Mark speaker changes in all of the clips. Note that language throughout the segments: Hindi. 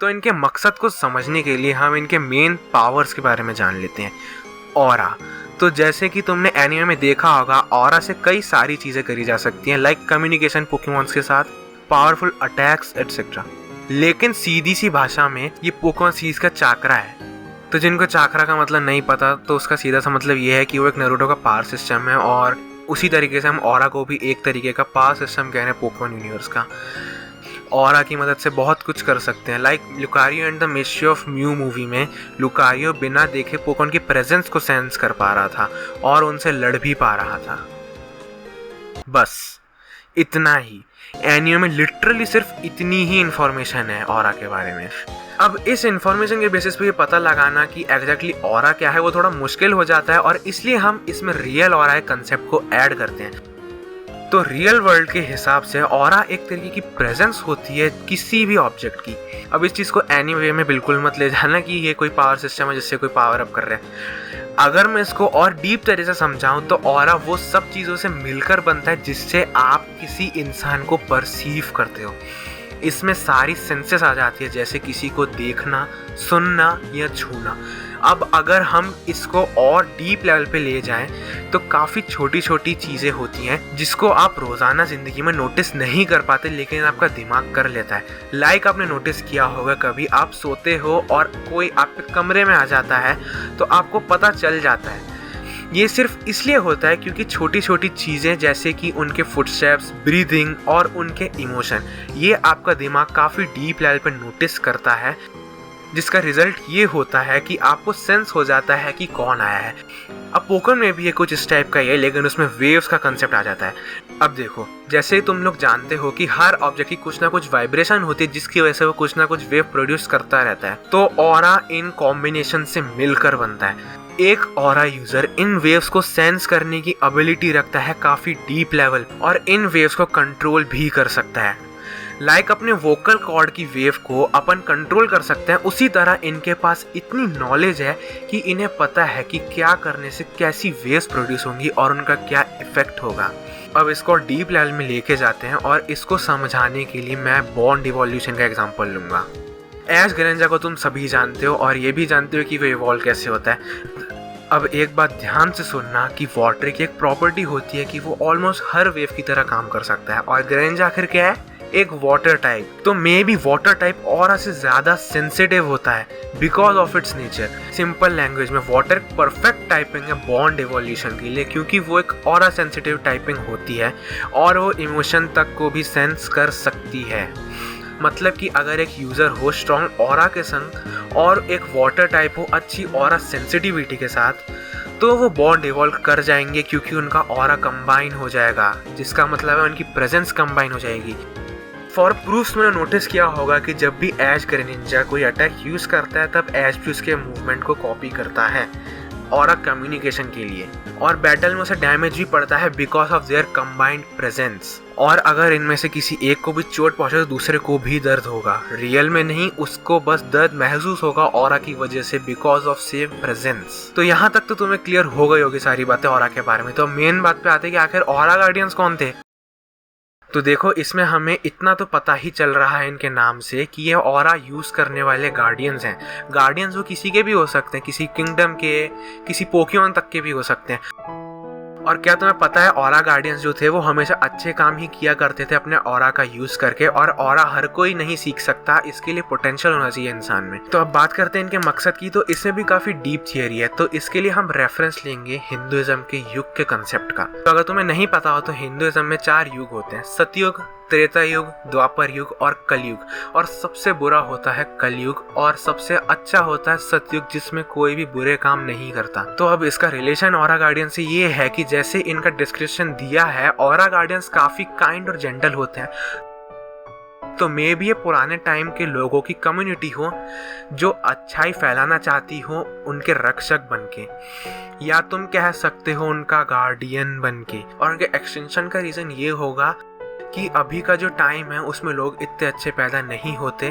Speaker 1: तो इनके मकसद को समझने के लिए हम इनके मेन पावर्स के बारे में जान लेते हैं। ऑरा, तो जैसे कि तुमने एनीमे में देखा होगा, ऑरा से कई सारी चीज़ें करी जा सकती हैं, लाइक कम्युनिकेशन पोकेमॉन्स के साथ, पावरफुल अटैक्स एटसेट्रा। लेकिन सीधी सी भाषा में ये पोकेमॉन सीरीज का चाकरा है। तो जिनको चाकरा का मतलब नहीं पता, तो उसका सीधा सा मतलब ये है कि वो एक नारुतो का पावर सिस्टम है, और उसी तरीके से हम ऑरा को भी एक तरीके का पावर सिस्टम कह रहे हैं पोकेमॉन यूनिवर्स का। ऑरा की मदद से बहुत कुछ कर सकते हैं, like Lucario and the mystery of mu movie में लुकारियो बिना देखे पोकेमॉन की प्रेजेंस को सेंस कर पा रहा था और उनसे लड़ भी पा रहा था। बस इतना ही। एनीमे में लिटरली सिर्फ इतनी ही इंफॉर्मेशन है ऑरा के बारे में। अब इस इंफॉर्मेशन के बेसिस पे ये पता लगाना कि एग्जैक्टली ऑरा क्या है वो थोड़ा मुश्किल हो जाता है, और इसलिए हम इसमें रियल ऑरा के कंसेप्ट को ऐड करते हैं। तो रियल वर्ल्ड के हिसाब से ऑरा एक तरीके की प्रेजेंस होती है किसी भी ऑब्जेक्ट की। अब इस चीज़ को एनीमे में बिल्कुल मत ले जाना कि ये कोई पावर सिस्टम है जिससे कोई पावर अप कर रहा है। अगर मैं इसको और डीप तरह से समझाऊं तो ऑरा वो सब चीज़ों से मिलकर बनता है जिससे आप किसी इंसान को परसीव करते हो। इसमें सारी सेंसेस आ जाती है, जैसे किसी को देखना, सुनना या छूना। अब अगर हम इसको और डीप लेवल पे ले जाएं तो काफ़ी छोटी छोटी चीज़ें होती हैं जिसको आप रोज़ाना ज़िंदगी में नोटिस नहीं कर पाते, लेकिन आपका दिमाग कर लेता है। लाइक आपने नोटिस किया होगा, कभी आप सोते हो और कोई आपके कमरे में आ जाता है तो आपको पता चल जाता है। ये सिर्फ इसलिए होता है क्योंकि छोटी छोटी चीज़ें जैसे कि उनके फुटस्टेप्स, ब्रीदिंग और उनके इमोशन, ये आपका दिमाग काफ़ी डीप लेवल पर नोटिस करता है, जिसका रिजल्ट ये होता है कि आपको सेंस हो जाता है कि कौन आया है। अब पोकेमॉन में भी ये कुछ इस टाइप का ही है, लेकिन उसमें वेव्स का कंसेप्ट आ जाता है। अब देखो, जैसे तुम लोग जानते हो कि हर ऑब्जेक्ट की कुछ ना कुछ वाइब्रेशन होती है जिसकी वजह से वो कुछ ना कुछ वेव प्रोड्यूस करता रहता है, तो ऑरा इन कॉम्बिनेशन से मिलकर बनता है। एक ऑरा यूजर इन वेव्स को सेंस करने की एबिलिटी रखता है काफ़ी डीप लेवल, और इन वेव्स को कंट्रोल भी कर सकता है। लाइक अपने वोकल कॉर्ड की वेव को अपन कंट्रोल कर सकते हैं, उसी तरह इनके पास इतनी नॉलेज है कि इन्हें पता है कि क्या करने से कैसी वेव्स प्रोड्यूस होंगी और उनका क्या इफेक्ट होगा। अब इसको डीप लेवल में लेके जाते हैं, और इसको समझाने के लिए मैं बॉन्ड इवोल्यूशन का एग्जांपल लूँगा। एश ग्रेंजा को तुम सभी जानते हो, और ये भी जानते हो कि वो इवॉल्व कैसे होता है। अब एक बात ध्यान से सुनना कि वाटर की एक प्रॉपर्टी होती है कि वो ऑलमोस्ट हर वेव की तरह काम कर सकता है, और ग्रेंजा आखिर क्या है? एक वाटर टाइप। तो may be water type aura से ज़्यादा सेंसिटिव होता है because of its nature. Simple language में वाटर परफेक्ट टाइपिंग है बॉन्ड इवोल्यूशन के लिए, क्योंकि वो एक ऑरा सेंसिटिव टाइपिंग होती है और वो इमोशन तक को भी सेंस कर सकती है। मतलब कि अगर एक यूज़र हो स्ट्रॉन्ग ऑरा के संग और एक वाटर टाइप हो अच्छी ऑरा सेंसिटिविटी के साथ, तो वो बॉन्ड इवॉल्व कर जाएंगे क्योंकि उनका ऑरा कंबाइन हो जाएगा, जिसका मतलब है उनकी प्रेजेंस कंबाइन हो जाएगी। फॉर प्रूफ्स मैंने नोटिस किया होगा कि जब भी एश ग्रेनिंजा कोई अटैक यूज़ करता है तब एश भी उसके मूवमेंट को कॉपी करता है ऑरा कम्युनिकेशन के लिए, और बैटल में उसे डैमेज भी पड़ता है because of their combined presence. और अगर इनमें से किसी एक को भी चोट पहुंचे तो दूसरे को भी दर्द होगा। रियल में नहीं, उसको बस दर्द महसूस होगा ऑरा की वजह से बिकॉज ऑफ सेम प्रेजेंस। तो यहाँ तक तो तुम्हें क्लियर हो गई होगी सारी बातें ऑरा के बारे में। तो मेन बात पे आते हैं कि आखिर ऑरा गार्डियंस कौन थे। तो देखो, इसमें हमें इतना तो पता ही चल रहा है इनके नाम से कि ये ऑरा यूज़ करने वाले गार्डियंस हैं। गार्डियंस वो किसी के भी हो सकते हैं, किसी किंगडम के, किसी पोकेमॉन तक के भी हो सकते हैं। और क्या तुम्हें पता है, ऑरा गार्डियंस जो थे वो हमेशा अच्छे काम ही किया करते थे अपने ऑरा का यूज़ करके, और ऑरा हर कोई नहीं सीख सकता, इसके लिए पोटेंशियल होना चाहिए इंसान में। तो अब बात करते हैं इनके मकसद की। तो इसमें भी काफ़ी डीप थियरी है, तो इसके लिए हम रेफरेंस लेंगे हिंदुइज्म के युग के कंसेप्ट का। तो अगर तुम्हें नहीं पता हो तो हिंदुइज्म में 4 युग होते हैं, सतयुग, त्रेता युग, द्वापर युग और कलयुग। और सबसे बुरा होता है कलयुग, और सबसे अच्छा होता है सतयुग, जिसमें कोई भी बुरे काम नहीं करता। तो अब इसका रिलेशन ऑरा गार्डियन से ये है कि जैसे इनका डिस्क्रिप्शन दिया है, ऑरा गार्डियंस काफी काइंड और जेंटल होते हैं। तो मे भी ये पुराने टाइम के लोगों की कम्युनिटी हो जो अच्छाई फैलाना चाहती हो उनके रक्षक बनके, या तुम कह सकते हो उनका गार्डियन बनके। और उनके एक्सटेंशन का रीजन ये होगा कि अभी का जो टाइम है उसमें लोग इतने अच्छे पैदा नहीं होते,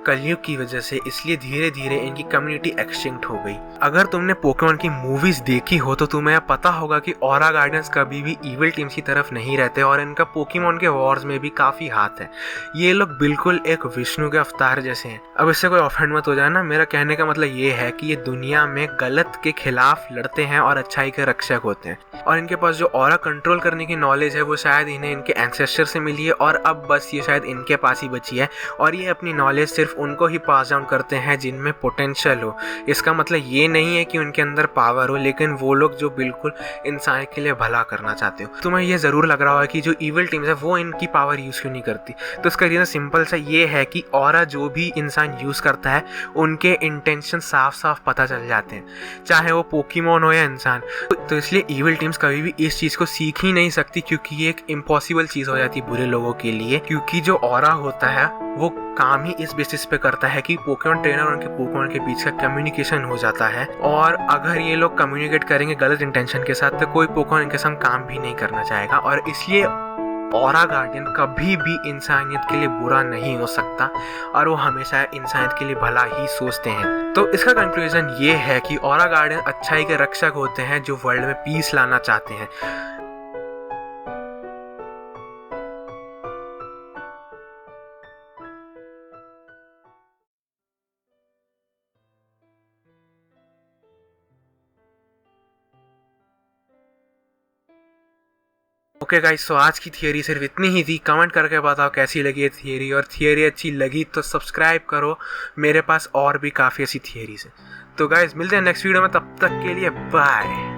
Speaker 1: कलयुग की वजह से, इसलिए धीरे धीरे इनकी कम्युनिटी एक्सटिंक्ट हो गई। अगर तुमने पोकेमॉन की मूवीज देखी हो तो तुम्हें पता होगा कि ऑरा गार्डियंस कभी भी इविल टीम्स की तरफ नहीं रहते और इनका पोकेमॉन के वॉर्स में भी काफी हाथ है। ये लोग बिल्कुल एक विष्णु के अवतार जैसे हैं। अब इससे कोई ऑफेंड मत हो जाए ना, मेरा कहने का मतलब ये है कि ये दुनिया में गलत के खिलाफ लड़ते हैं और अच्छाई के रक्षक होते हैं। और इनके पास जो ऑरा कंट्रोल करने की नॉलेज है वो शायद इन्हें इनके एंसेस्टर से मिली है और अब बस ये शायद इनके पास ही बची है। और ये अपनी नॉलेज सिर्फ उनको ही पास डाउन करते हैं जिनमें पोटेंशियल हो। इसका मतलब ये नहीं है कि उनके अंदर पावर हो, लेकिन वो लोग जो बिल्कुल इंसान के लिए भला करना चाहते हो। तुम्हें ये ज़रूर लग रहा होगा कि जो इविल टीम्स है वो इनकी पावर यूज़ क्यों नहीं करती। तो इसका रीज़न सिंपल सा ये है कि ऑरा जो भी इंसान यूज़ करता है उनके इंटेंशन साफ साफ पता चल जाते हैं, चाहे वो पोकेमॉन हो या इंसान। तो इसलिए इविल टीम्स कभी भी इस चीज़ को सीख ही नहीं सकती, क्योंकि ये एक इम्पॉसिबल चीज़ हो जाती है बुरे लोगों के लिए। क्योंकि जो ऑरा होता है वो काम ही इस बेसिस पे करता है कि पोकेमॉन ट्रेनर और उनके पोकेमॉन के बीच का कम्युनिकेशन हो जाता है। और अगर ये लोग कम्युनिकेट करेंगे गलत इंटेंशन के साथ तो कोई पोकेमॉन इनके साथ काम भी नहीं करना चाहेगा। और इसलिए ऑरा गार्डियन कभी भी इंसानियत के लिए बुरा नहीं हो सकता और वो हमेशा इंसानियत के लिए भला ही सोचते हैं। तो इसका कंक्लूजन ये है कि ऑरा गार्डियन अच्छाई के रक्षक होते हैं जो वर्ल्ड में पीस लाना चाहते हैं। ओके गाइस, सो आज की थियरी सिर्फ इतनी ही थी। कमेंट करके बताओ कैसी लगी ये थियरी, और थियरी अच्छी लगी तो सब्सक्राइब करो, मेरे पास और भी काफ़ी ऐसी थियरीज है। तो गाइस मिलते हैं नेक्स्ट वीडियो में, तब तक के लिए बाय।